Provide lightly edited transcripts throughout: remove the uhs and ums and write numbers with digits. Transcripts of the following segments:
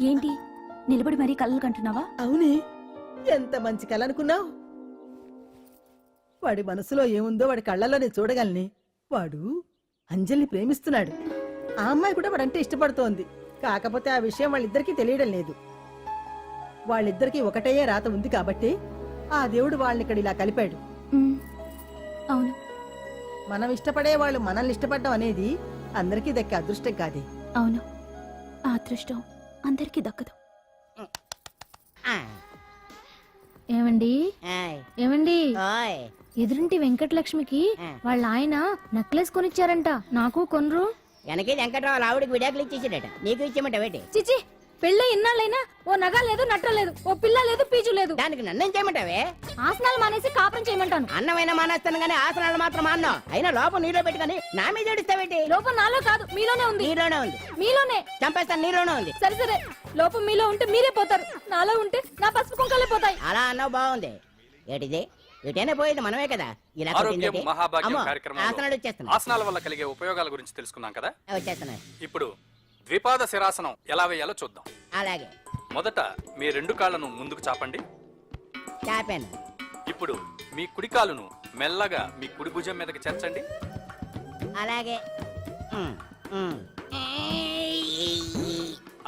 ఏంటి నిలబడి మరీ కళ్ళు కంటున్నావా? అవునే, ఎంత మంచి కళ అనుకున్నావు. వాడి మనసులో ఏముందో వాడి కళ్ళల్లో నేను చూడగలని. వాడు అంజలిని ప్రేమిస్తున్నాడు. ఆ అమ్మాయి కూడా వాడంటే ఇష్టపడుతోంది. కాకపోతే ఆ విషయం వాళ్ళిద్దరికీ తెలియడం లేదు. వాళ్ళిద్దరికీ ఒకటయ్యే రాత ఉంది కాబట్టి ఆ దేవుడు వాళ్ళని ఇక్కడ ఇలా కలిపాడు. అవును, మనం ఇష్టపడే వాళ్ళు మనల్ని ఇష్టపడడం అనేది అందరికీ దక్కే అదృష్టం కాదే. అవును, ఆ అదృష్టం అందరికీ దక్కదు. ఏమండి ఏమండి ఎదురింటి వెంకటలక్ష్మికి వాళ్ళ ఆయన నెక్లెస్ కొనిచ్చారంట, నాకు కొనరు. వెనకే వెంకట్రావు ఆవిడకి విడాకులు ఇచ్చేసాడట, నీకు ఇచ్చేమంటావేటి? చిచి, పెళ్ళి ఇన్నాళ్ళైనా ఓ నగ లేదు, నట్ట లేదు, ఓ పిల్ల లేదు, పీచు లేదు. దానికి నన్నేం చేయమంటావే? ఆసనాలు మానేసి కాపురం చేయమంటాను. అన్నమైనా మానేస్తాను గానీ ఆసనాలు మాత్రం మాన్నో. అయినా లోపం నీలో పెట్టుకుని నా మీద ఏడుస్తావేటి? లోపం నాలో కాదు, మీలోనే ఉంది. నీలోనే ఉంది. మీలోనే చంపేస్తాను, నీలోనే ఉంది. సరే సరే, లోపం మీలో ఉంటే మీరే పోతారు, నాలో ఉంటే నా పసుపు కుంకాలే పోతాయి. అలా అన్నావు, బాగుంది. ఏటిది? ఎటైనా పోయేది మనమే కదా. ఇలా ఆరోగ్యం మహాభాగ్యం ఆసనాలు వచ్చేస్తున్నాయి. ఆసనాల వల్ల కలిగే ఉపయోగాల గురించి తెలుసుకున్నాం కదా. వచ్చేస్తున్నాయి. ఇప్పుడు ద్విపాద శిరాసనం ఎలా వేయాలో చూద్దాం. అలాగే. మొదట మీ రెండు కాళ్ళను ముందుకు చాపండి. చాపాను. ఇప్పుడు మీ కుడి కాలును మెల్లగా మీ కుడి భుజం మీదకి చేర్చండి. అలాగే.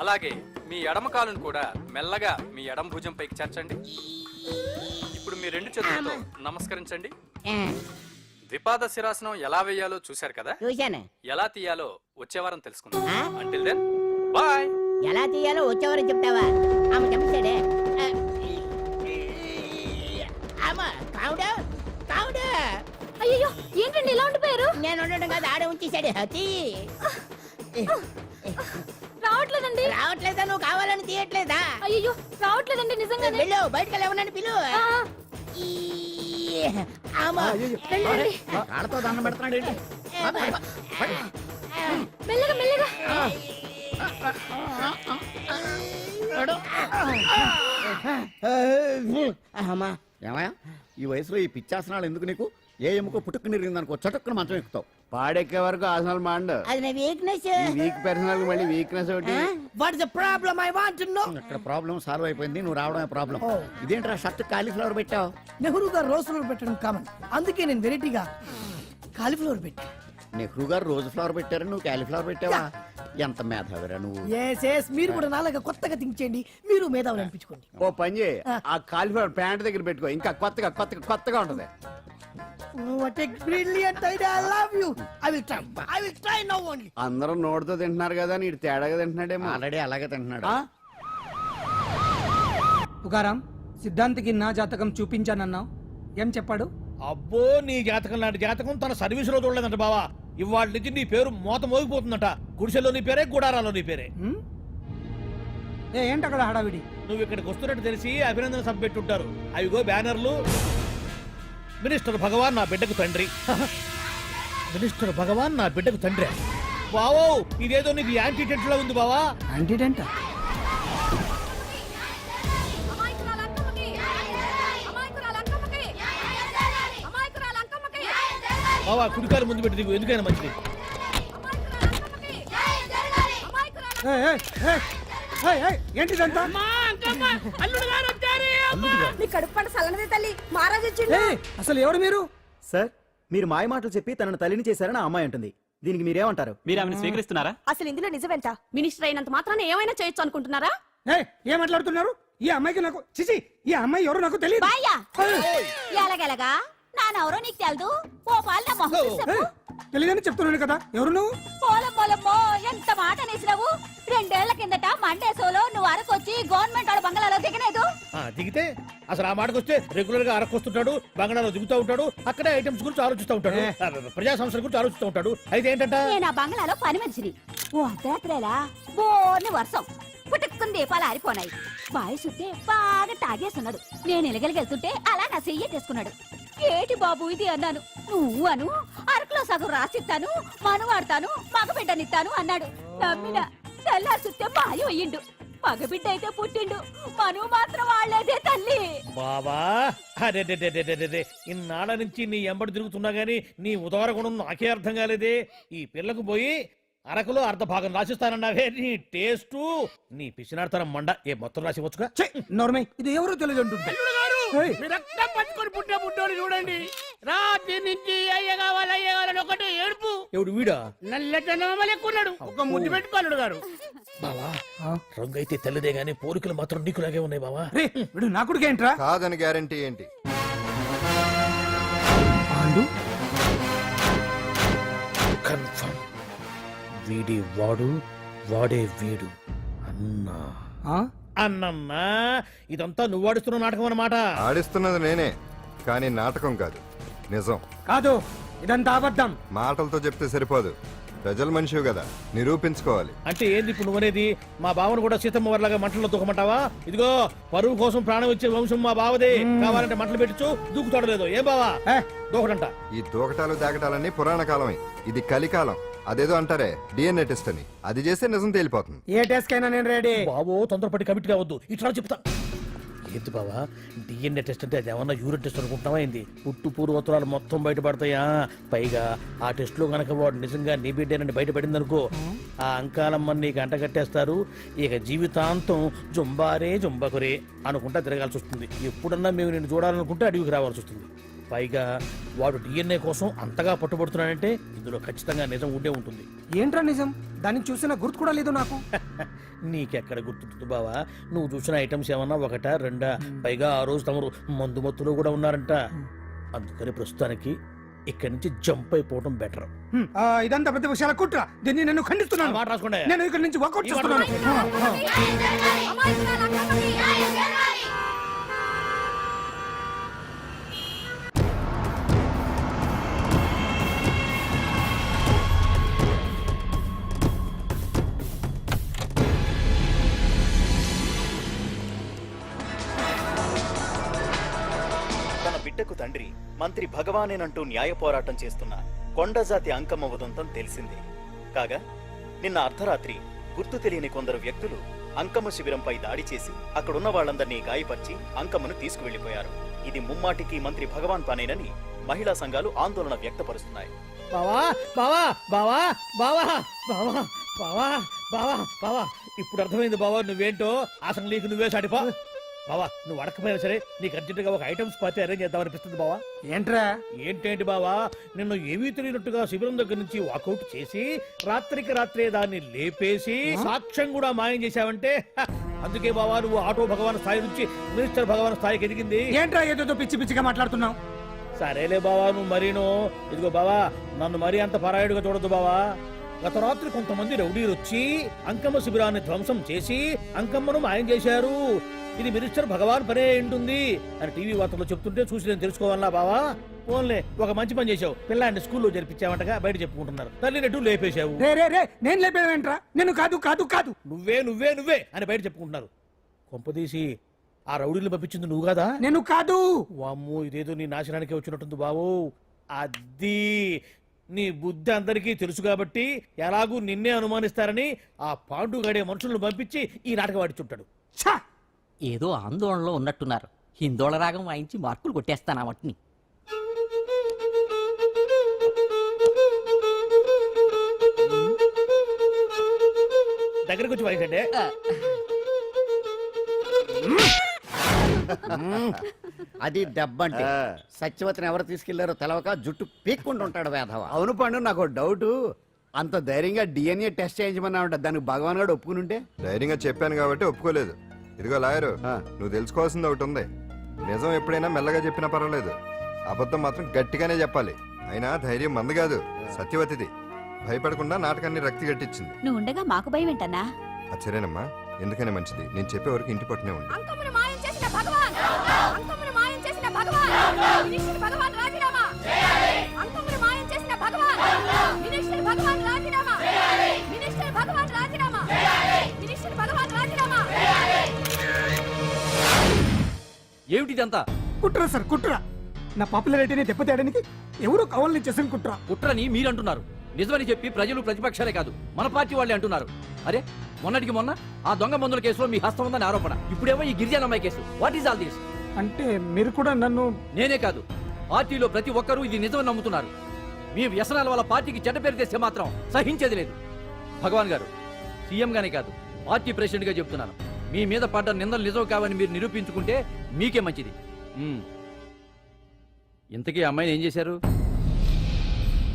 అలాగే మీ ఎడమ కాలును కూడా మెల్లగా మీ ఎడమ భుజం పైకి చేర్చండి. ఇప్పుడు మీ రెండు చేతులతో నమస్కరించండి. ద్విపాద శిరాసనం ఎలా వేయాలో చూశారు కదా. చూశాను. ఎలా తీయాలో వచ్చే వారం తెలుసుకుందాం. Until then bye. ఎలా తీయాలో వచ్చేవారు చెప్తావా? ఆమె చెప్తాడే. అయ్యో, ఏంటండి ఇలా ఉండిపోయారు? నేను ఉండడం కాదు, ఆడే ఉంచేశాడు. రావట్లేదండి. రావట్లేదా? నువ్వు కావాలని తీయట్లేదా? అయ్యో, రావట్లేదండి నిజంగానే. వెళ్ళు, బయటకు వెళ్ళవనని పిలు. ఆడతో దండం పెడుతున్నాడు. మెల్లగా మెల్లగా. ఏమయ్యా, ఈ వయసులో ఈ పిచ్చాసనాలు ఎందుకు నీకు? ఏ ఎముకో పుట్టుకు నిరిగిందనుకో చటుక్కున మంచం ఎక్కుతావు. పాడెక్కే వరకు ఆసనాలు మాండు. అది నా వీక్నెస్. వీక్ పర్సనల్ మళ్ళీ వీక్నెస్ ఒకటి. What is the problem? I want to know. ఇక్కడ ప్రాబ్లం సాల్వ్ అయిపోయింది, నువ్వు రావడమే ప్రాబ్లం. ఇదేంట్రా షర్ట్ కాలీఫ్లవర్ పెట్టావు? నెహ్రూ గారు రోజ్ ఫ్లవర్ పెట్టడం కామన్, అందుకే నేను వెరైటీగా కాలీఫ్లవర్ పెట్టా. నెహ్రూ గారు రోజు ఫ్లవర్ పెట్టారు, నువ్వు కాలీఫ్లవర్ పెట్టావా? ఎంత మేధావిరా నువ్వు. మీరు కూడా నాలాగా కొత్తగా థింక్ చేయండి, మీరు మేధావులు అనిపించుకోండి. ఓ పని చేయి, ఆ కాలీఫ్లవర్ ప్యాంట్ దగ్గర పెట్టుకో, ఇంకా కొత్తగా ఉంటది. What a brilliant idea. I love you. I will try now only. అందరూ నోటితో తింటున్నారు కదా, నీడు తేడాగా తింటున్నాడేమో. ఆల్రెడీ అలాగే తింటున్నాడు. పుకారం, సిద్ధాంతికి నా జాతకం చూపించానన్నావు, ఏం చెప్పాడు? అబ్బో, నీ జాతకం లాంటి జాతకం తన సర్వీసులో చూడలేదంట బావా. ఇవాళ నుంచి నీ పేరు మోత మోగిపోతుందట. గుడిసెలో నీ పేరే, గుడారాలో నీ పేరే. ఏంటి అక్కడ హడావిడి? నువ్వు ఇక్కడికి వస్తున్నట్టు తెలిసి అభినందన సభ పెట్టుంటారు. అవిగో బ్యానర్లు. మినిస్టర్ భగవాన్ నా బిడ్డకు తండ్రి. మినిస్టర్ భగవాన్ నా బిడ్డకు తండ్రి. బావో, ఇదేదో నీకు యాంటీటెంట్ లా ఉంది బావా. యాంటీటెంట్? బావా, కుడికారు ముందు పెట్టి దిగు, ఎందుకైనా మంచిది. ఏంటిదంతా? అసలు ఎవరు మీరు? సార్, మీరు మాయ మాటలు చెప్పి తనను తల్లిని చేశారని ఆ అమ్మాయి అంటుంది. దీనికి మీరేమంటారు? మీరు ఆమెను స్వీకరిస్తున్నారా? అసలు ఇందులో నిజమేంట? మినిస్టర్ అయినంత మాత్రాన ఏమైనా చేయొచ్చు అనుకుంటున్నారా? ఏం మాట్లాడుతున్నారు? ఈ అమ్మాయికి నాకు చిచి, ఈ అమ్మాయి ఎవరు నాకు తెలియదు. ఎలాగెలగా నానెవరో నీకు తెలదు. ఓ పాల తెలియదని చెప్తున్నాను కదా, ఎవరు నువ్వు? పోలమ్మో, ఎంత మాట అనేసినావు. 2 ఏళ్ల కిందట మండే సోలో నువ్వు అరకొచ్చి గవర్నమెంట్ వాళ్ళ బంగ్లాలో దిగలేదు. దిగితే అసలు ఆ మాటకు వస్తే రెగ్యులర్ గా అరకొస్తుంటాడు, బంగాళాలో దిగుతూ ఉంటాడు, అక్కడే ఐటమ్స్ గురించి ఆలోచిస్తూ ఉంటాడు, ప్రజా సంస్థల గురించి ఆలోచిస్తూ ఉంటాడు. అయితే ఏంటంట, నేను ఆ బంగ్లాలో పని మనిషిని. ఓ అర్ధరాత్రేలా బోర్ని వర్షం పుట్టుకుని దీపాలు ఆరిపోనాయి. బాయ్ సుట్టే బాగా తాగేస్తున్నాడు. నేను ఎలగలిగెళ్తుంటే అలా నా చెయ్యి తీసుకున్నాడు. ఏటి బాబు ఇది అన్నాను. నువ్వు అను, అరకులో సగం రాసిస్తాను, మనువాడతాను, మగబిడ్డనిస్తాను అన్నాడు. నమ్మిన తెల్లారి సుట్టే మాయం అయ్యిండు. మగబిడ్డ అయితే పుట్టిండు, మనువు మాత్రం వాళ్లేదే తల్లి. బాబా, అరే ఇన్నాళ్ళ నుంచి నీ ఎంబడి తిరుగుతున్నా గానీ నీ ఉదార గుణం నాకే అర్థం కాలేదే. ఈ పిల్లకు పోయి అరకులో అర్ధ భాగం రాసిస్తానన్నావే నీ టేస్టు నీ పిచ్చినాడతనం మండ ఏ మొత్తం రాసి వచ్చుగా ఛీ, నోర్మై ఇది ఎవరో తెలియదు అంటుంటే ఏయ్. మీరు రక్తం పంచుకొని పుట్టిన పుట్టోడు చూడండి రాత్రి నుంచి అయ్య కావాలని ఒకటే ఏడుపు. ఎవడు వీడా నల్లెట్టనమ్మ లెక్కున్నాడు. ఒక ముద్దు పెట్టుకోలేడు గారు. బావా రంగు అయితే తెల్లదే గానీ పోలికలు మాత్రం నీకులాగే ఉన్నాయి బావా. రే వీడు నా కొడుకేంట్రా కాదని గ్యారంటీ ఏంటి? పాండు కన్ఫర్మ్ వీడి వాడు వాడే వీడు అన్నా ఆ? అన్నన్నా ఇదంతా నువ్వు ఆడుస్తున్న నాటకం అన్నమాట. ఆడిస్తున్నది నేనే, కానీ నాటకం కాదు, నిజం. కాదు ఇదంతా అబద్ధం. మాటలతో చెప్తే సరిపోదు, ప్రజల మనిషివి కదా, నిరూపించుకోవాలి. అంటే ఏంది ఇప్పుడు నువ్వనేది? మా బావను కూడా సీతమ్మ వారిలాగా మంటల్లో దూకమంటావా? ఇదిగో పరువు కోసం ప్రాణం ఇచ్చే వంశం మా బావదే. కావాలంటే మంటలు పెట్టచ్చు, దూకుతాడలేదు. ఏం బావా ఏ, దూకడంట. ఈ దూకటాలు దాకటాలన్నీ పురాణ కాలమే, ఇది కలికాలం. అదేదో అంటారే డిఎన్ఏ టెస్ట్ అని, అది చేస్తే నిజం తేలిపోతుంది. ఏ టెస్ట్ కైనా నేను రెడీ. బావో తొందరపడి కమిట్ కావద్దు, ఇట్లా చెప్తా. ఏంది బావా డిఎన్ఏ టెస్ట్ అంటే అది ఏమన్నా యూరిన్ టెస్ట్ అనుకుంటున్నావా? ఏంది పుట్టు పూర్వోత్తరాలు మొత్తం బయటపడతాయా? పైగా ఆ టెస్ట్ లో గనక వాడు నిజంగా నీ బిడ్డేనని బయటపడింది అనుకో, ఆ అంకాలమ్మని నీకు అంటగట్టేస్తారు. ఇక జీవితాంతం జుంబారే జుంబకురే అనుకుంటా తిరగాల్సి వస్తుంది. ఎప్పుడన్నా మేము నేను చూడాలనుకుంటే అడవికి రావాల్సి వస్తుంది. పైగా వాడు డిఎన్ఏ కోసం అంతగా పట్టుబడుతున్నాడంటే ఇందులో ఖచ్చితంగా నిజం ఉండే ఉంటుంది. ఏంట్రా నిజం? దాన్ని చూసిన గుర్తు కూడా లేదు నాకు. నీకెక్కడ గుర్తుంటుంది బావా? నువ్వు చూసిన ఐటమ్స్ ఏమన్నా ఒకటా రెండా? పైగా ఆ రోజు తమరు మందు మత్తులో కూడా ఉన్నారంట. అందుకని ప్రస్తుతానికి ఇక్కడి నుంచి జంప్ అయిపోవడం బెటర్. ఇదంతా పెద్ద విషయాల కుట్ర. దీన్ని నేను ఖండిస్తున్నాను. మాట రాసుకోండి. నేను ఇక్కడి నుంచి వర్కౌట్ ఈ మాట చేస్తున్నాను. తన బిడ్డకు తండ్రి మంత్రి భగవానేనంటూ న్యాయ పోరాటం చేస్తున్న కొండజాతి అంకమ్మ ఉదంతం తెలిసిందే. కాగా నిన్న అర్ధరాత్రి గుర్తు తెలియని కొందరు వ్యక్తులు అంకమ్మ శిబిరంపై దాడి చేసి అక్కడున్న వాళ్ళందరినీ గాయపరిచి అంకమ్మను తీసుకువెళ్లిపోయారు. ఇది ముమ్మాటికి మంత్రి భగవాన్ పనేనని మహిళా సంఘాలు ఆందోళన వ్యక్తపరుస్తున్నాయి. బావా బావా బావా బావా బావా బావా బావా బావా ఇప్పుడు అర్థమైంది బావా నువ్వేంటో. అసలు నీకు నువ్వే సాటిపా. బావా నువ్వు అడకపోయినా సరే నీకు అర్జెంటుగా ఒక ఐటమ్స్ పార్టీ అరేంజ్ చేద్దాం అనిపిస్తుంది బావా. ఏంట్రా? ఏంటేంటి బావా, నిన్ను ఏమీ తెలియనట్టుగా శిబిరం దగ్గర నుంచి వాకౌట్ చేసి రాత్రికి రాత్రే దాన్ని లేపేసి సాక్ష్యం కూడా మాయం చేశావంటే అందుకే బావా నువ్వు ఆటో భగవాన్ స్థాయి నుంచి మినిస్టర్ భగవాన్ స్థాయికి ఎదిగింది. ఏంట్రా ఏదో పిచ్చి పిచ్చిగా మాట్లాడుతున్నావు? సరేలే బావా నువ్వు మరీను. ఇదిగో బావా నన్ను మరీ అంత పరాయుడుగా చూడద్దు బావా. గత రాత్రి కొంతమంది రౌడీలు వచ్చి అంకమ్మ శిబిరాన్ని ధ్వంసం చేసి అంకమ్మను మాయం చేశారు. ఇది మినిస్టర్ భగవాన్ పనే ఉంటుంది అని టీవీ వార్తల్లో చెప్తుంటే చూసి నేను తెలుసుకోవాలా బావా? ఓన్లే ఒక మంచి పని చేశావు, పిల్లాన్ని స్కూల్లో జరిపించావంటగా బయట చెప్పుకుంటున్నారు. తల్లి నెట్టు లేపేశావు. రే నేను లేపేవేంట్రా? నేను కాదు కాదు కాదు. నువ్వే నువ్వే నువ్వే అని బయట చెప్పుకుంటున్నారు. కొంపదీసి ఆ రౌడీలు పంపించింది నువ్వు కాదా? నేను కాదు. వామ్మో ఇదేదో నీ నాశనానికి వచ్చినట్టుంది బావు. అది నీ బుద్ధి అందరికీ తెలుసు కాబట్టి ఎలాగూ నిన్నే అనుమానిస్తారని ఆ పాండుగాడే మనుషులను పంపించి ఈ నాటకం ఆడిచుంటాడు. ఛా! ఏదో ఆందోళనలో ఉన్నట్టున్నారు. హిందోళ రాగం వాయించి మార్కులు కొట్టేస్తాను వాటిని. దగ్గరకు వచ్చి వాయించండి. అది దెబ్బంటే సత్యవతిని ఎవరు తీసుకెళ్లారో తెలవక జుట్టు పీక్కుంటూ ఉంటాడు వేధవ. అవును పండు, నాకు డౌట్. అంత ధైర్యంగా డిఎన్ఏ టెస్ట్ చేయించమన్నా దానికి భగవాన్ గారు ఒప్పుకునుంటే. ధైర్యంగా చెప్పాను కాబట్టి ఒప్పుకోలేదు. ఇదిగో లాయరు, నువ్వు తెలుసుకోవాల్సింది ఒకటి ఉంది. నిజం ఎప్పుడైనా మెల్లగా చెప్పినా పర్వాలేదు, అబద్ధం మాత్రం గట్టిగానే చెప్పాలి. అయినా ధైర్యం మంది కాదు, సత్యవతిది. భయపడకుండా నాటకాన్ని రక్తి గట్టించింది. నువ్వు ఉండగా మాకు భయం ఏంటన్నా? సరేనమ్మా, ఎందుకనే మంచిది. నేను చెప్పే వరకు ఇంటి పట్టునే ఉంది. అంకమ్మను మాయం చేసిన భగవాన్! అంకమ్మను మాయం చేసిన భగవాన్! మినిస్టర్ భగవాన్ రాజీనామా! అంకమ్మను మాయం చేసిన భగవాన్! మినిస్టర్ భగవాన్ రాజీనామా! మినిస్టర్ భగవాన్ రాజీనామా! మినిస్టర్ భగవాన్ రాజీనామా! ఏమిటిదంతా? కుట్ర సార్ కుట్ర. నా పాపులారిటీని దెబ్బతేయడానికి ఎవరు కావాలని చేసిన కుట్ర. కుట్రని మీరంటున్నారు. నిజమని చెప్పి ప్రజలు ప్రతిపక్షాలే కాదు మన పార్టీ వాళ్ళే అంటున్నారు. అరే మొన్నటికి మొన్న ఆ దొంగ మందుల కేసులో మీ హస్తం ఉందని ఆరోపణ. ఇప్పుడేమో ఈ గిరిజన అమ్మాయి case. What is all this? అంటే మీరు కూడా నన్ను... నేనే కాదు, పార్టీలో ప్రతి ఒక్కరూ ఇది నిజమని నమ్ముతున్నారు. మీ వ్యసనాల వల్ల పార్టీకి చెడ్డ పేరు తెస్తే మాత్రం సహించేది లేదు. భగవాన్ గారు, సీఎం గానే కాదు పార్టీ ప్రెసిడెంట్ గా చెప్తున్నాను, మీ మీద పడ్డ నిందలు నిజం కావని మీరు నిరూపించుకుంటే మీకే మంచిది. ఇంతకీ అమ్మాయిని ఏం చేశారు?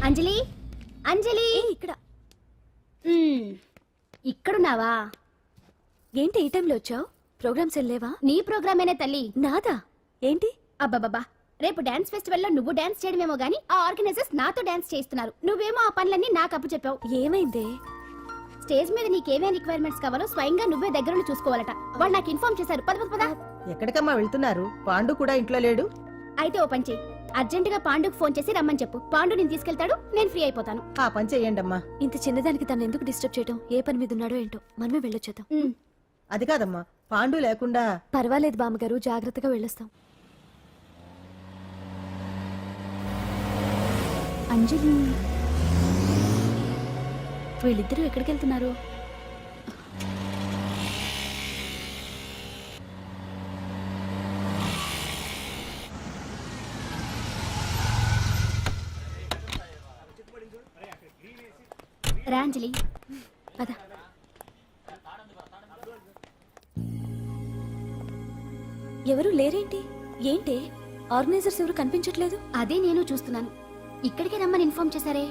అంజలి, అంజలి, ఇక్కడ ఇక్కడున్నావా? ఏంటి ఈ టైంలో వచ్చావు? ప్రోగ్రామ్స్ వెళ్ళేవా? నీ ప్రోగ్రామేనే తల్లి. నాదా? ఏంటి? అబ్బబ్బబ్బా, రేపు డాన్స్ ఫెస్టివల్ లో నువ్వు డాన్స్ చేయడమేమో గానీ ఆ ఆర్గనైజర్స్ నాతో డాన్స్ చేస్తున్నారు. నువ్వేమో ఆ పనులన్నీ నాకు అప్పు చెప్పావు. ఏమైందే? స్టేజ్ మీద నీకేమేం రిక్వైర్మెంట్స్ కావాలో స్వయంగా నువ్వే దగ్గరుండి చూసుకోవాలట. వాళ్ళు నాకు ఇన్ఫార్మ్ చేశారు. పద పద పద. ఎక్కడికమ్మా వెళ్తున్నారు? పాండు కూడా ఇంట్లో లేడు. అయితే ఓ పని చెయ్యి, అర్జెంటుగా పాండుకు ఫోన్ చేసి రమ్మని చెప్పు. పాండు నేను తీసుకెళ్తాడు, నేను ఫ్రీ అయిపోతాను. ఆ పని చెయ్యండమ్మా. ఇంత చిన్నదానికి తను ఎందుకు డిస్టర్బ్ చేయటం? ఏ పని మీద ఉన్నాడో ఏంటో, మనమే వెళ్ళొచ్చేద్దాం. అది కాదమ్మా, పాండు లేకుండా. పర్వాలేదు బామ్మగారు, జాగ్రత్తగా వెళ్ళొస్తాం. అంజలి, వీళ్ళిద్దరూ ఎక్కడికి వెళ్తున్నారు? రా అంజలి, పద. ఎవరు లేరేంటి? ఏంటి ఆర్గనైజర్స్ ఎవరు కనిపించట్లేదు? అదే నేను చూస్తున్నాను. ఇక్కడికే రమ్మని ఇన్ఫార్మ్ చేశారే.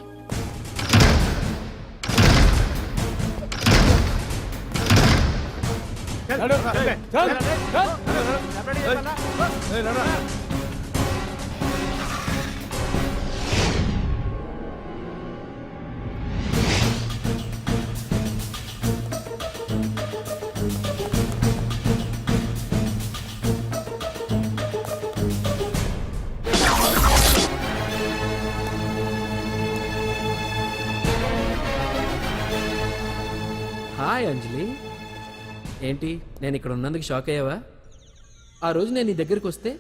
హాయ్ అంజలి, ఏంటి నేను ఇక్కడ ఉన్నందుకు షాక్ అయ్యావా? ఆ రోజు నేను నీ దగ్గరికి వస్తే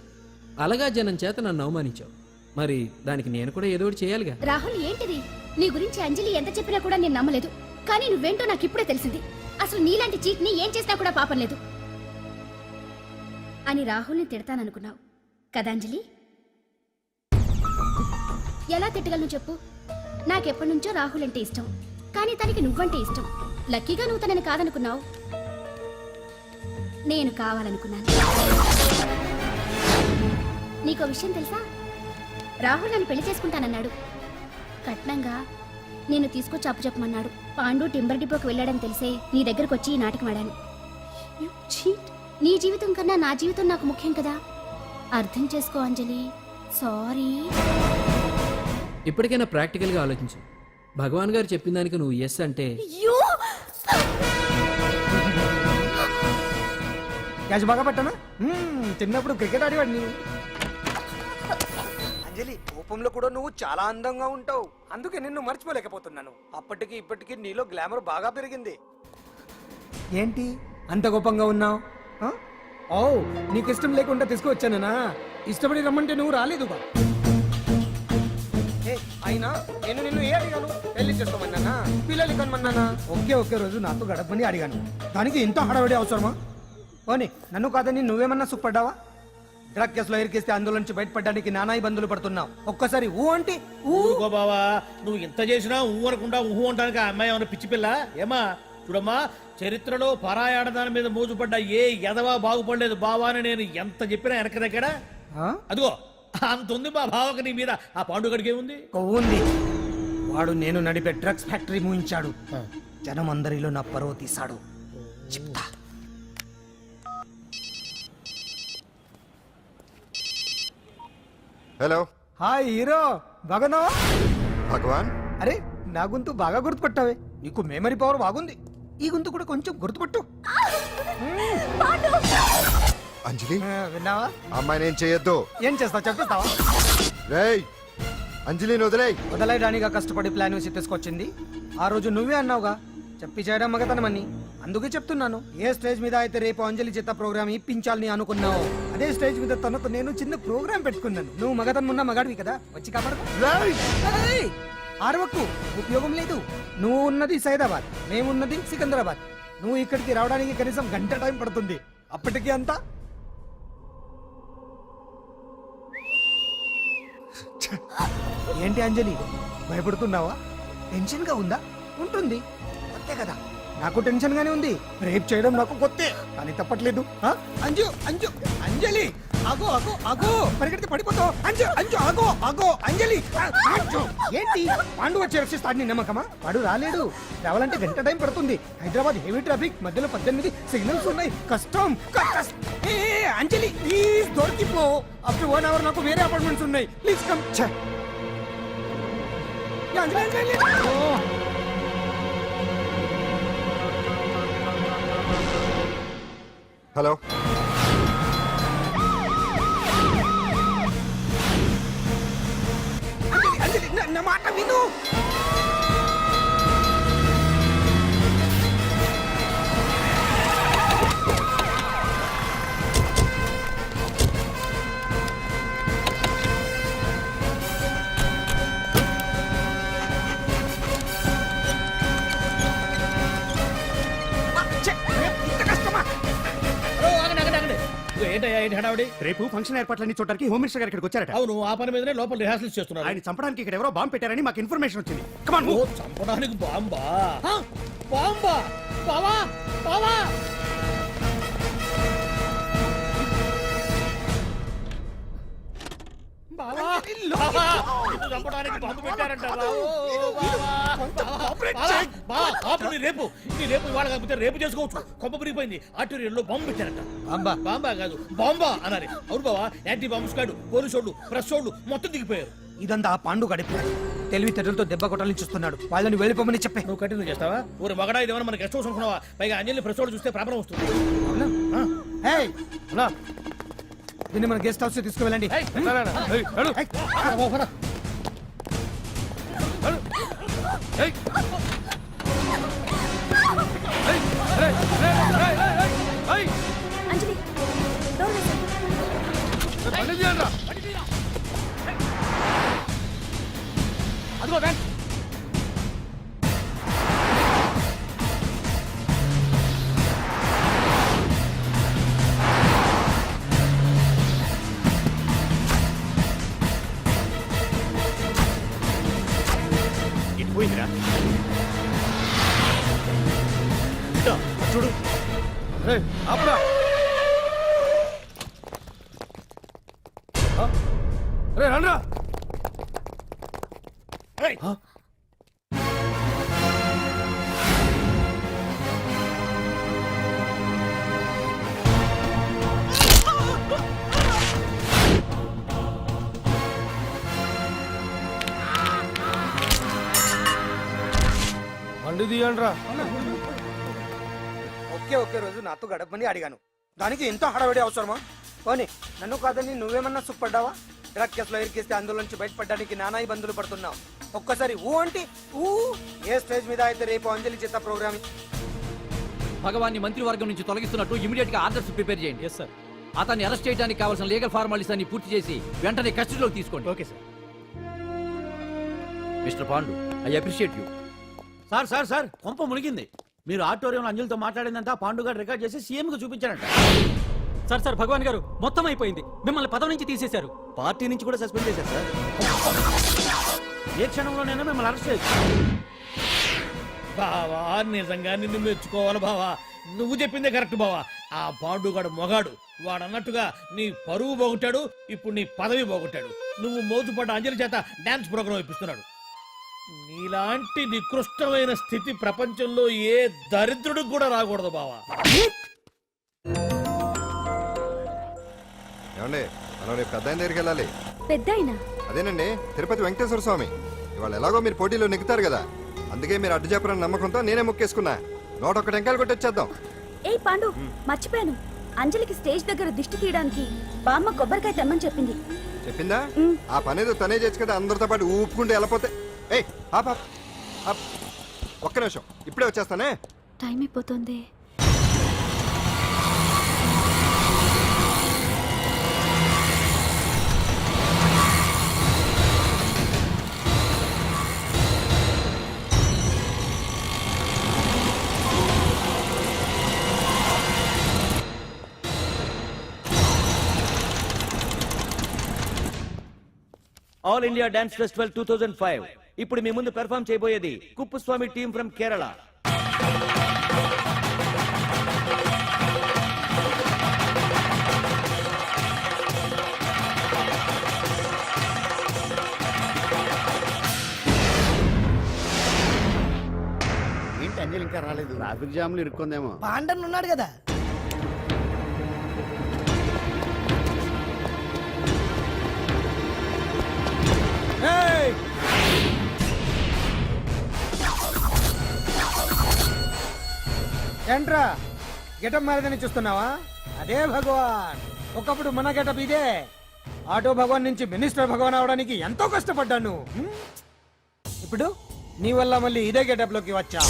అలగా జనం చేత నన్ను అవమానించావు. మరి దానికి నేను కూడా ఏదో ఒకటి చేయాలిగా. రాహుల్, ఏంటిది? నీ గురించి అంజలి ఎంత చెప్పినా కూడా నేను నమ్మలేదు. కానీ నువ్వేంటో నాకు ఇప్పుడే తెలిసింది. అసలు నీలాంటి చీట్ ని ఏం చేసినా కూడా పాపం లేదు అని రాహుల్ని తిడతాననుకున్నావు కదా అంజలి? ఎలా తిట్టగలను చెప్పు? నాకెప్పటి నుంచో రాహుల్ అంటే ఇష్టం, కానీ తనకి నువ్వంటే ఇష్టం. లక్కీగా నువ్వు తనని కాదనుకున్నావు, నేను కావాలనుకున్నాను. నీకో విషయం తెలుసా? రాహుల్ నన్ను పెళ్లి చేసుకుంటానన్నాడు. కట్నంగా నేను తీసుకొచ్చి అప్పు చెప్పమన్నాడు. పాండు టింబర్ డిపోకి వెళ్ళాడని తెలిసే నీ దగ్గరకు వచ్చి ఈ నాటకం ఆడాను. నీ జీవితం కన్నా నా జీవితం నాకు ముఖ్యం కదా. అర్థం చేసుకో అంజలి. సారీ. ఇప్పటికైనా ప్రాక్టికల్గా ఆలోచించు. భగవాన్ గారు చెప్పిన దానికి నువ్వు ఎస్ అంటే క్యాచ్ బాగా పట్టానా? చిన్నప్పుడు క్రికెట్ ఆడేవాడిని. అంజలి, కోపంలో కూడా నువ్వు చాలా అందంగా ఉంటావు. అందుకే నిన్ను మర్చిపోలేకపోతున్నాను. అప్పటికి ఇప్పటికి నీలో గ్లామర్ బాగా పెరిగింది. ఏంటి అంత కోపంగా ఉన్నావు? ఓ, నీకు ఇష్టం లేకుండా తీసుకువచ్చానా? ఇష్టపడి రమ్మంటే నువ్వు రాలేదుగా. అయినా నేను నిన్ను ఏ అడిగాను? పెళ్లి చేసుకోమన్నానా? పిల్లలు కనమన్నానా? ఒకే రోజు నాతో గడపని అడిగాను. దానికి ఇంత హడావిడి అవసరమా? పోనీ నన్ను కాదని నువ్వేమన్నా సుఖపడ్డావా? డ్రగ్ కేసులో ఇరికిస్తే అందులో నుంచి బయటపడడానికి నానా ఇబ్బందులు పడుతున్నావు. ఒక్కసారి ఊ అంటే ఊరుకో బావా, నువ్వు ఇంత చేసినా ఊ అనకుండా ఊహు అంటానికి ఆ అమ్మాయి ఏమన్నా పిచ్చి పిల్ల ఏమా? చూడమ్మా, చరిత్రలో పరాయాడదాని మీద మోజుపడ్డ ఏ ఎదవా బాగుపడలేదు బావా అని నేను ఎంత చెప్పినా వెనక దగ్గర. అదిగో అంత ఉంది మా బావకు నీ మీద. ఆ పాండుగడికి ఏముంది? కొవ్వుంది. వాడు నేను నడిపే డ్రగ్స్ ఫ్యాక్టరీ మూయించాడు. జనం అందరిలో నా పరువు తీశాడు. చెప్తా. హలో. హాయ్ హీరో, బాగున్నావా? భగవాన్. అరే, నా గొంతు బాగా గుర్తుపట్టావే. నీకు మెమరీ పవర్ బాగుంది. ఈ గొంతు కూడా కొంచెం గుర్తుపట్టు. అంజలి, విన్నావా? అమ్మాయిని ఏం చేయొద్దు. ఏం చేస్తావు చెప్పేస్తావా? రేయ్, అంజలిని వదిలేయ్. వదలయడానిగా కష్టపడి ప్లాన్ వేసి తీసుకొచ్చింది. ఆ రోజు నువ్వే అన్నావుగా చెప్పి చేయడం మగతనమని. అందుకే చెప్తున్నాను. ఏ స్టేజ్ మీద అయితే రేపు అంజలి చేత ప్రోగ్రామ్ ఇప్పించాలని అనుకున్నావు, అదే స్టేజ్ మీద తనతో నేను చిన్న ప్రోగ్రామ్ పెట్టుకున్నాను. నువ్వు మగతనం ఉన్న మగాడివి కదా, వచ్చి కాపాడు. ఆరవకు, ఉపయోగం లేదు. నువ్వు ఉన్నది సైదాబాద్, మేమున్నది సికింద్రాబాద్. నువ్వు ఇక్కడికి రావడానికి కనీసం గంట టైం పడుతుంది. అప్పటికి అంతా ఏంటి అంజలి, భయపడుతున్నావా? టెన్షన్ గా ఉందా? ఉంటుంది. అంతే కదా, నాకు టెన్షన్ గానే ఉంది. రేప్ చేయడం నాకు కొత్తే, కానీ తప్పట్లేదు. ఆ? అంజు అంజు అంజలి ఆగో ఆగో ఆగో, పరిగెడితే పడిపోతావు. అంజు అంజు ఆగో ఆగో అంజలి. అంజు ఏంటి పాండు వచ్చి రక్షిస్తాడు నీ నమ్మకమా? వాడు రాలేడు. రావాలంటే గంట టైం పడుతుంది. హైదరాబాద్ హెవీ ట్రాఫిక్, మధ్యలో 18 సిగ్నల్స్ ఉన్నాయి. కష్టం. ఏ అంజలి ప్లీజ్ దొరికిపో. ఆఫ్టర్ 1 అవర్ నాకు వేరే అపార్ట్మెంట్స్ ఉన్నాయి. Please come. Anjali Anjali hello, Anjali నా మాట విను. ఇంత కష్టమా? ఏంటయ్యా ఏంటి హడావుడి? రేపు ఫంక్షన్ ఏర్పాట్లన్నీ చూడడానికి హోమ్ మినిస్టర్ గారు ఇక్కడికి వచ్చారట. అవును, ఆ పని మీదనే లోపల రిహార్సల్స్ చేస్తున్నారు. ఆయన చంపడానికి ఇక్కడ ఎవరో బాంబు పెట్టారని మాకు ఇన్ఫర్మేషన్ వచ్చింది. కమాన్ ఓ, చంపడానికి బాంబా? బాంబా? బావా బావా బావా బావా, నిన్ను చంపడానికి బాంబు పెట్టారంట. రేపు ఇవాళ కాకపోతే రేపు చేసుకోవచ్చు. కొంప మురిగిపోయింది. ఆర్టీరియల్లో బాంబు పెట్టారంట. బాంబా కాదు బాంబా అనాలి. అవును బావా, యాంటీ బాంబు స్క్వాడ్, పోలీసు వాళ్ళు, ప్రెస్ వాళ్ళు మొత్తం దిగిపోయారు. ఇదంతా ఆ పాండు గడిపి తెలివితేటలతో దెబ్బ కొట్టాలని చూస్తున్నాడు. వాళ్ళని వెళ్ళిపోమని చెప్పే. నువ్వు కంటిన్యూ చేస్తావా? ఊరి మగడా ఇదేమన్నా మన గెస్ట్ హౌస్ అనుకున్నావా? పైగా అంజలి ప్రెస్ వాళ్ళు చూస్తే ప్రాబ్లం వస్తుంది. దీన్ని మన గెస్ట్ హౌస్ తీసుకువెళ్ళండి. అంజలి డోర్ వేసేయ్. అదిగో బ్యాంక్. ఇది పోయిందిరా. చూడు ఆపురా. రండ్రా. బండి తీయండ్రా. ఒకే రోజు నాతో గడపని అడిగాను, దానికి ఎంతో హడావిడి అవసరమా? పోనీ నన్ను కాదని నువ్వేమన్నా సుఖపడ్డావా? డ్రగ్ కేసులో ఇరికిస్తే అందులో నుంచి బయటపడడానికి నానా ఇబ్బందులు పడుతున్నావు. ఒక్కసారి ఊ అంటే ఊ. ఏ స్టేజ్ మీద అయితే రేపు అంజలి చేత ప్రోగ్రామ్ భగవాన్ని మంత్రివర్గం నుంచి తొలగిస్తున్నట్టు ఇమీడియట్ గా ఆర్డర్స్ ప్రిపేర్ చేయండి. సార్, అతన్ని అరెస్ట్ చేయడానికి కావాల్సిన లీగల్ ఫార్మాలిటీస్ అన్ని పూర్తి చేసి వెంటనే కస్టడీలోకి తీసుకోండి. Okay sir. Mister Pandu, I appreciate you. Sir sir sir, కొంప మునిగింది. మీరు ఆడిటోరియంలో అంజలితో మాట్లాడిందంతా పాండు గారు రికార్డ్ చేసి సీఎం కు చూపించారంట. సార్ సార్, భగవాన్ గారు మొత్తం అయిపోయింది. మిమ్మల్ని పదవి నుంచి తీసేశారు. పార్టీ నుంచి కూడా సస్పెండ్ చేశారు సార్. ఏ క్షణంలోనైనా మిమ్మల్ని అరెస్ట్ చేయొచ్చు. బావా, నిజంగా నిన్ను మెచ్చుకోవాలి బావా. నువ్వు చెప్పిందే కరెక్ట్ బావా. ఆ పాండుగాడు మొగాడు. వాడు అన్నట్టుగా నీ పరువు పోగొట్టాడు, ఇప్పుడు నీ పదవి పోగొట్టాడు. నువ్వు మోతుపడ్డ అంజలి చేత డాన్స్ ప్రోగ్రాం ఇప్పిస్తున్నాడు. నీలాంటి నికృష్టమైన స్థితి ప్రపంచంలో ఏ దరిద్రుడికి కూడా రాకూడదు బావా. ఏమండి, మనం రేపు పెద్ద ఆయన దగ్గరికి వెళ్ళాలి. పెద్దాయనా? అదేనండి, తిరుపతి వెంకటేశ్వర స్వామి. ఇవాళ ఎలాగో మీరు పోటీలో నెగ్గుతారు కదా, అందుకే మీరు అడ్డు చెప్పరని నమ్మకంతో నేనే మొక్కేసుకున్నా. 101 టెంకాయలు కొట్టొచ్చేద్దాం. ఏయ్ పాండు, మర్చిపోయాను. అంజలికి స్టేజ్ దగ్గర దిష్టి తీయడానికి బామ్మ కొబ్బరికాయ తెమ్మని చెప్పింది. చెప్పిందా? ఆ పనేదో తనే చేయొచ్చు కదా, అందరితో పాటు ఊపుకుంటూ వెళ్ళిపోతే. ఏయ్ ఆప్ ఆప్ ఆప్, ఒక్క నిమిషం, ఇప్పుడే వచ్చేస్తానే. టైం అయిపోతుంది. All India dance festival 2005. ఇప్పుడు మీ ముందు పెర్ఫామ్ చేయబోయేది కుప్పుస్వామి టీం ఫ్రమ్ కేరళ. అంజలి ఇంకా రాలేదు. ట్రాఫిక్ జామ్ లో ఇరుక్కుందేమో. పాండన్ ఉన్నాడు కదా. ఏంట్రా గెటప్ మారదని చూస్తున్నావా? అదే భగవాన్. ఒకప్పుడు మన గెటప్ ఇదే. ఆటో భగవాన్ నుంచి మినిస్టర్ భగవాన్ అవడానికి ఎంతో కష్టపడ్డాను. ఇప్పుడు నీ వల్ల మళ్ళీ ఇదే గెటప్ లోకి వచ్చా.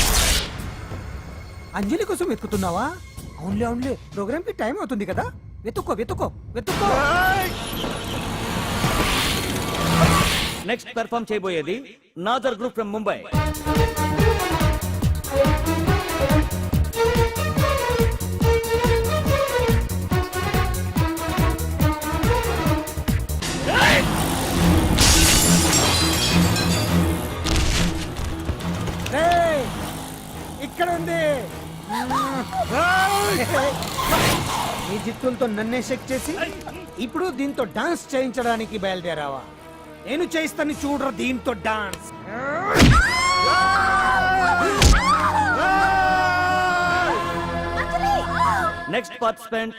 అంజలి కోసం వెతుకుతున్నావా? అవునులే అవునులే, ప్రోగ్రామ్ కి టైం అవుతుంది కదా. వెతుక్కో వెతుక్కో వెతుక్కో. నెక్స్ట్ పెర్ఫామ్ చేయబోయేది నాదర్ గ్రూప్ ఫ్రమ్ ముంబై. ఇక్కడ ఉంది. ఈ జిత్తులతో నన్నే చెక్ చేసి ఇప్పుడు దీంతో డాన్స్ చేయించడానికి బయలుదేరావా? నేను చేయిస్తాను చూడరా దీంతో dance. Next participant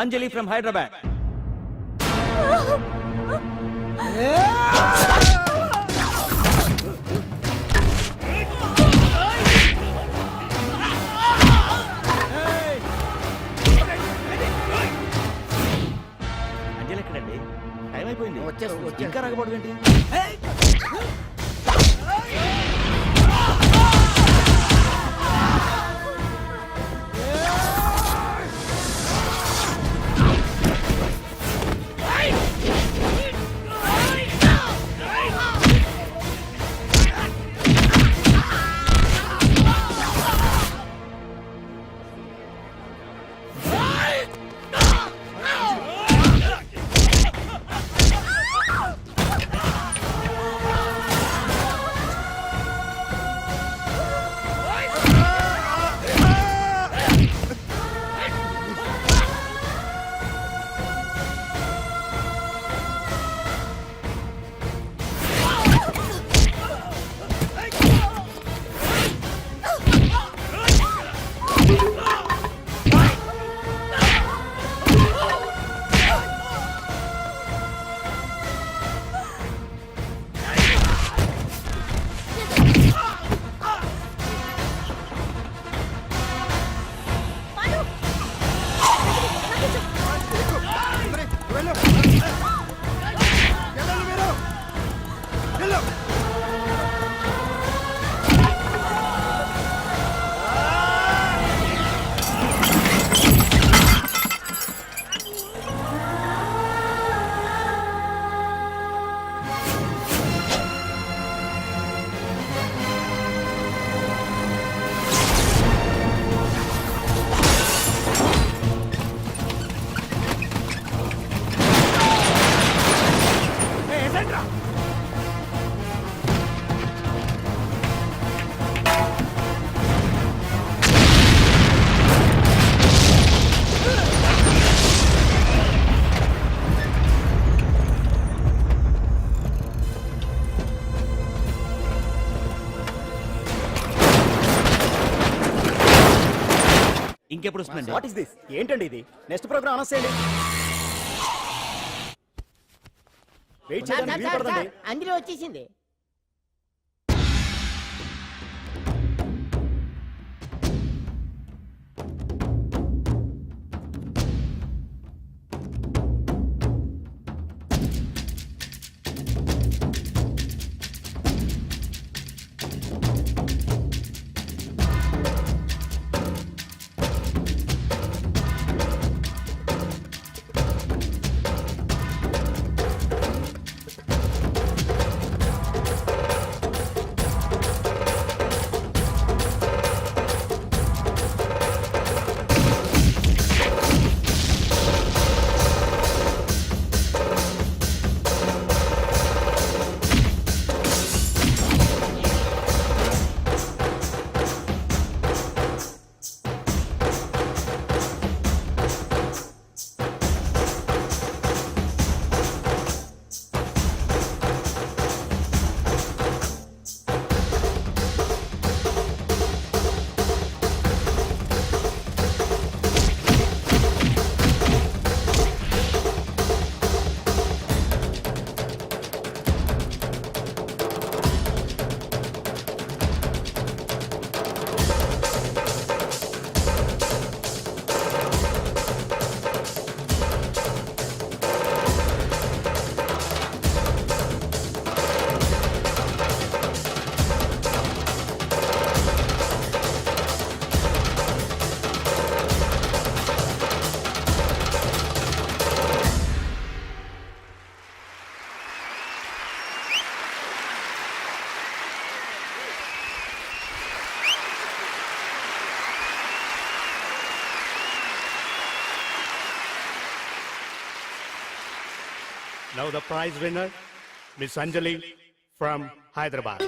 Anjali from Hyderabad. Anjali ఎక్కడండి? టైం అయిపోయింది. వచ్చేసి ఇంకా రాకపోవడం ఏంటి? ఇంకెప్పుడు వస్తుందండి? What is this? ఏంటండి ఇది? నెక్స్ట్ ప్రోగ్రామ్ అనౌన్స్ చేయండి. వెయిట్ చేయడానికి వీలు పడదండి. అంజలి వచ్చేసింది. Now the prize winner, Miss Anjali from Hyderabad.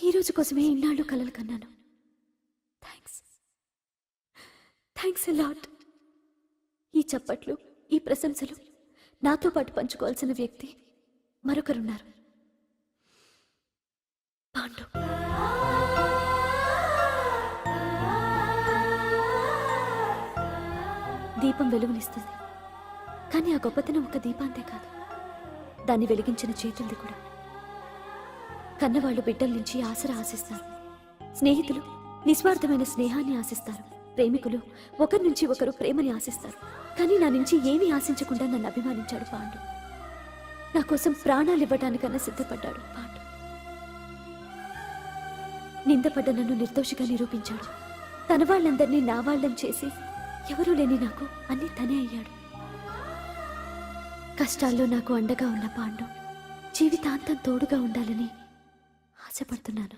ఈ రోజు కోసమే ఇన్నాళ్ళు కలలు కన్నాను. Thanks lot. ఈ చప్పట్లు, ఈ ప్రశంసలు నాతో పాటు పంచుకోవాల్సిన వ్యక్తి మరొకరున్నారు. పాండు. దీపం వెలుగునిస్తుంది, కానీ ఆ గొప్పతనం ఒక దీపాంతే కాదు, దాన్ని వెలిగించిన చేతులది కూడా. కన్నవాళ్లు బిడ్డల నుంచి ఆసరా ఆశిస్తారు, స్నేహితులు నిస్వార్థమైన స్నేహాన్ని ఆశిస్తారు, ప్రేమికులు ఒకరి నుంచి ఒకరు ప్రేమని ఆశిస్తారు. కానీ నా నుంచి ఏమీ ఆశించకుండా నన్ను అభిమానించాడు పాండు. నా కోసం ప్రాణాలు ఇవ్వడానికన్నా సిద్ధపడ్డాడు పాండు. నిందపడ్డ నన్ను నిర్దోషిగా నిరూపించాడు. తన వాళ్ళందరినీ నా వాళ్ళని చేసి ఎవరూ లేని నాకు అన్నీ తనే అయ్యాడు. కష్టాల్లో నాకు అండగా ఉన్న పాండు జీవితాంతం తోడుగా ఉండాలని ఆశపడుతున్నాను.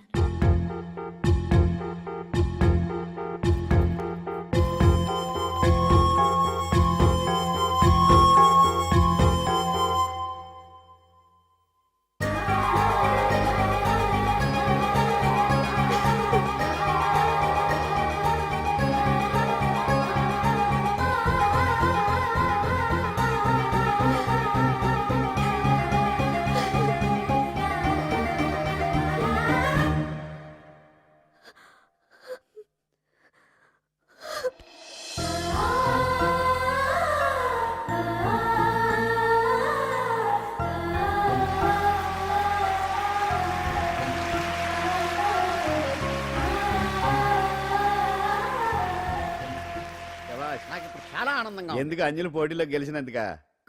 నాకు ఇప్పుడు చాలా ఆనందంగా ఉంది. ఎందుకు అంజలి పోటీలో గెలిచినందుక?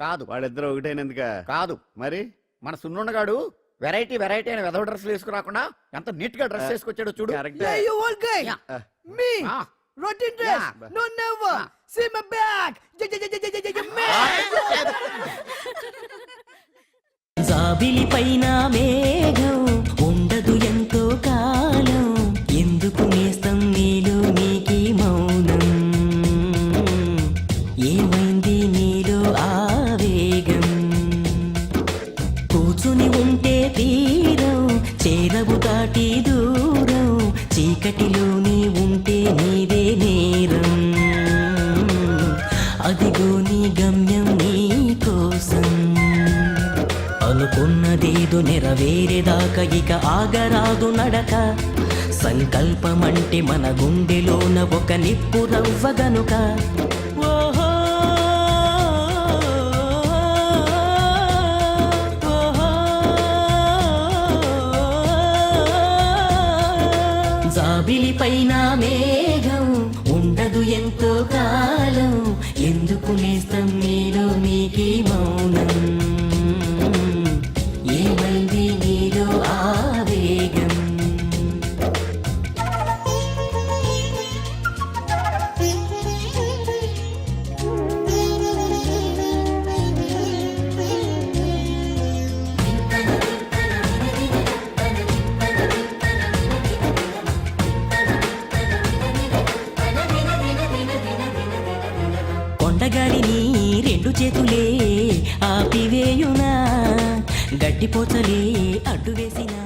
కాదు, వాళ్ళిద్దరు ఒకటైనందుక? కాదు, మరి మన సున్నుండగాడు వెరైటీ వేసుకుని వెదవ డ్రెస్సులు వేసుకురాకుండా ఎంత నీట్ గా డ్రెస్ వేసుకొచ్చాడు చూడు. Correct. Yeah, you old guy. Yeah. Me. Ah. Rotten dress. Yeah. No, never. Ah. See my back. Man. జాబిలి పైన మేఘం ఉండదు ఎంతో కాలం, ఎందుకు నేస్తం నీలో నీకి మౌనం, ఏమైంది నీలో ఆవేగం, కూర్చుని ఉంటే తీరం చేరవు దాటి దూరం, చీకటిలోని ఉంటే నీదే నేరం, అదిగో నీ గమ్యం నీ కోసం, అనుకున్నదేదో నెరవేరేదాకా ఇక ఆగరాదు నడక, సంకల్పమంటే మన గుండెలోన ఒక నిప్పు రవ్వ గనుక. ఓహో ఓహో, జాబిలి పైన మేఘం ఉండదు ఎంతో కాలం, ఎందుకు నేస్తం నీలో నీకి మౌనం, ఏమైంది నీలో ఆవేగం. కొండగాలిని రెండు చేతులే ఆపివేయునా, గడ్డిపోచలే అడ్డు వేసినా